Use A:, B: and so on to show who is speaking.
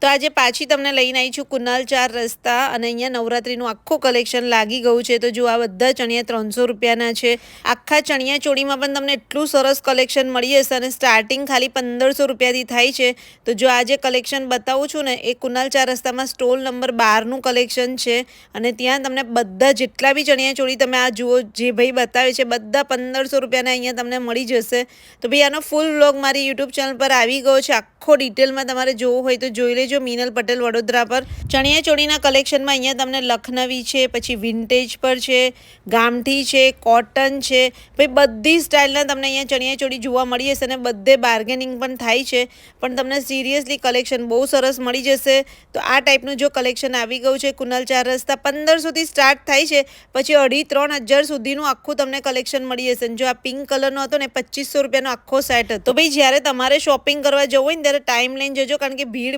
A: તો આજે પાછી તમને લઈને આવી છું કુનાલ 4 રસ્તા અને અહીંયા નવરાત્રીનું આખું કલેક્શન લાગી ગયું છે। તો જો આ બધા ચણિયા 300 રૂપિયાના છે। આખા ચણિયા ચોળીમાં પણ તમને એટલું સરસ કલેક્શન મળી જશે અને સ્ટાર્ટિંગ ખાલી 1500 રૂપિયાથી થાય છે। તો જો આજે કલેક્શન બતાવું છું ને એ કુનાલ 4 રસ્તામાં સ્ટોલ નંબર 12નું કલેક્શન છે અને ત્યાં તમને બધા જેટલા બી ચણિયા ચોળી તમે આ જુઓ જે ભાઈ બતાવે છે બધા 1500 રૂપિયાના અહીંયા તમને મળી જશે। તો ભાઈ આનો ફૂલ વ્લોગ મારી યુટ્યુબ ચેનલ પર આવી ગયો છે। આખો ડિટેલમાં તમારે જોવું હોય તો જોઈ લેજો મીનલ પટેલ વડોદરા પર। ચણિયા ચોળીના કલેક્શનમાં અહીંયા તમને લખનવી છે, પછી વિન્ટેજ પર છે, ગામઠી છે, કોટન છે, ભાઈ બધી સ્ટાઇલના તમને અહીંયા ચણિયા ચોળી જોવા મળી જશે અને બધે બાર્ગેનિંગ પણ થાય છે, પણ તમને સિરિયસલી કલેક્શન બહુ સરસ મળી જશે। તો આ ટાઈપનું જો કલેક્શન આવી ગયું છે કુનાલ 4 રસ્તા 1500થી સ્ટાર્ટ થાય છે, પછી 2500-3000 સુધીનું આખું તમને કલેક્શન મળી જશે। જો આ પિંક કલરનો હતો ને 2500 રૂપિયાનો આખો સેટ હતો। તો ભાઈ જ્યારે તમારે શોપિંગ કરવા જવું હોય ને ત્યારે ટાઈમ લઈને જજો, કારણ કે ભીડ